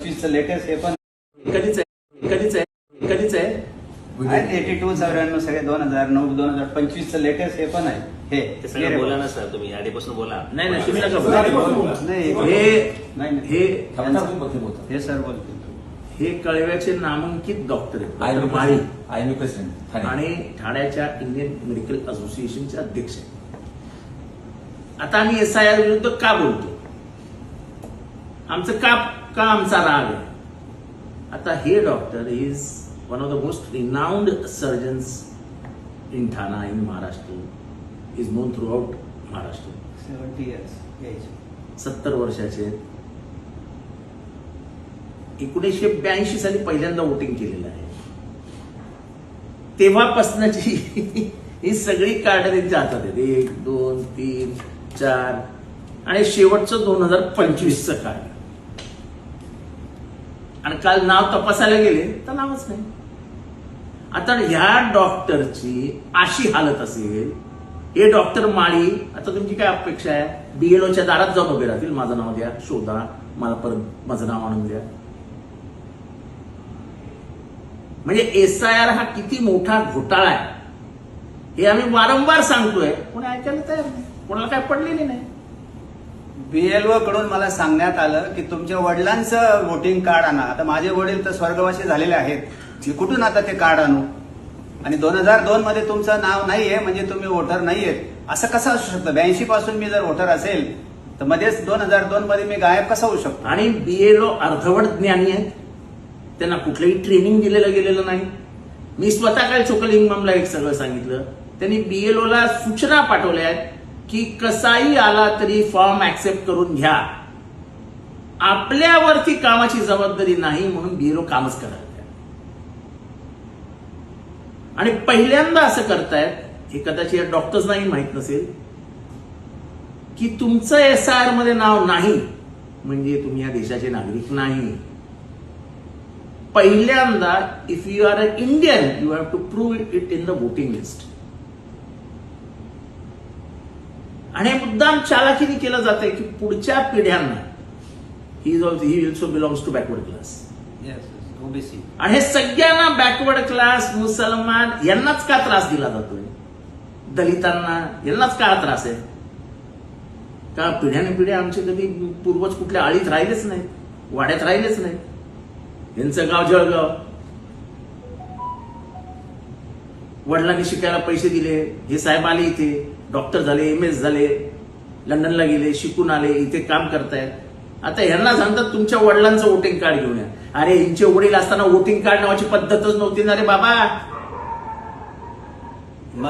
Latest हे पण कधीच आहे 82 94 सगळे 2009 2025 लेटेस्ट हे पण आहे. ते सगळं बोला ना सर, तुम्ही आधीपासून बोला. नाही तुम्ही नका बोला. हे सर बोलतील. हे कळव्याचे नामांकित डॉक्टर आहेत, आय प्रेसिडेंट आणि ठाण्याच्या इंडियन मेडिकल असोसिएशनचे अध्यक्ष आहेत. आता आम्ही SIR विरुद्ध का बोलतो, आमचं का आमचा राग आहे. आता हे doctor is one of the most renowned surgeons in Thane, in Maharashtra, is known throughout Maharashtra. 70 years age. 70 वर्षाचे आहेत. 1982 साली पहिल्यांदा वोटिंग केलेलं आहे. तेव्हापासूनची ही सगळी कार्ड त्यांच्या हातात आहेत. 1 2 3 4 आणि शेवटचं 2025चं कार्ड. आणि काल नाव तपासायला गेले तर नावच नाही. आता ह्या डॉक्टरची अशी हालत असेल, हे डॉक्टर माळी, आता तुमची काय अपेक्षा आहे? BLOच्या दारात जाऊन उभे राहतील, माझं नाव द्या, शोधा, मला परत माझं नाव आणून द्या. म्हणजे SIR हा किती मोठा घोटाळा आहे हे आम्ही वारंवार सांगतोय, कोणी ऐकायला तयार नाही, कोणाला काय पडलेली नाही. BLO कडून मला सांगण्यात आलं की तुमच्या वडिलांचं वोटिंग कार्ड आणा. आता माझे वडील तर स्वर्गवासी झालेले आहेत, मी कुठून आता ते कार्ड आणू? आणि 2002 मध्ये तुमचं नाव नाहीये म्हणजे तुम्ही वोटर नाहीयेत, असं कसं असू शकतं? 82 पासून मी जर वोटर असेल तर मध्येच 2002 मध्ये मी गायब कसा होऊ शकतो? आणि BLO अर्धवट ज्ञानी आहेत, त्यांना कुठलंही ट्रेनिंग दिलेलं गेलेलं नाही. मी स्वतः काय चोकलिंगमला एक सगळं सांगितलं, त्यांनी BLOला सूचना पाठवल्या आहेत की कसाही आला तरी फॉर्म ऍक्सेप्ट करून घ्या, आपल्यावरती कामाची जबाबदारी नाही म्हणून BLO कामच करायला. आणि पहिल्यांदा असं करतायत, हे कदाचित डॉक्टर्सनाही माहित नसेल, की तुमचं SIR मध्ये नाव नाही म्हणजे तुम्ही या देशाचे नागरिक नाही. पहिल्यांदा if you are an Indian you have to prove it in the voting list. आणि मुद्दाम चालाखीने केलं जातंय की पुढच्या पिढ्यांना ही also belongs to backward class. OBC. आणि हे सगळ्यांना बॅकवर्ड क्लास, मुसलमान यांनाच का त्रास दिला जातोय? दलितांना यांनाच का त्रास आहे? का पिढ्याने पिढ्या आमचे कधी पूर्वज कुठल्या आळीत राहिलेच नाहीत, वाड्यात राहिलेच नाहीत. यांचं गाव जळगाव, वडिलांनी शिकायला पैसे दिले, हे साहेब आले इथे, डॉक्टर झाले, MS झाले, लंडनला गेले, शिकून आले, इथे काम करतायत. आता यांना सांगतात तुमच्या वडिलांचं वोटिंग कार्ड घेऊन या. अरे यांचे वडील असताना वोटिंग कार्ड नावाची पद्धतच नव्हती ना रे बाबा.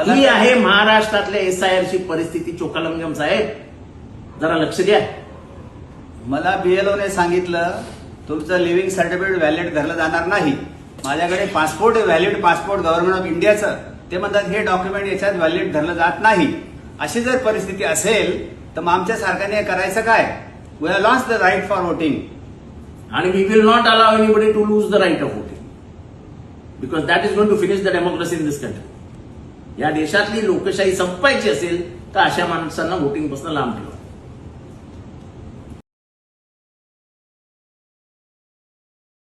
ही आहे महाराष्ट्रातल्या SIRची परिस्थिती. चोकालंगम साहेब जरा लक्ष द्या. मला BLOने सांगितलं तुमचं लिव्हिंग सर्टिफिकेट व्हॅलिड धरलं जाणार नाही. माझ्याकडे पासपोर्ट आहे, व्हॅलिड पासपोर्ट गव्हर्नमेंट ऑफ इंडियाचं. ते म्हणतात हे डॉक्युमेंट याच्यात व्हॅलिड धरलं जात नाही. अशी जर परिस्थिती असेल तर मग आमच्या सरकारने करायचं काय? We have lost the right for voting. आणि we will not allow anybody to lose the right of voting, because that is going to finish the democracy in this country. या देशातली लोकशाही संपवायची असेल तर अशा माणसांना वोटिंग पासून लांब ठेवा.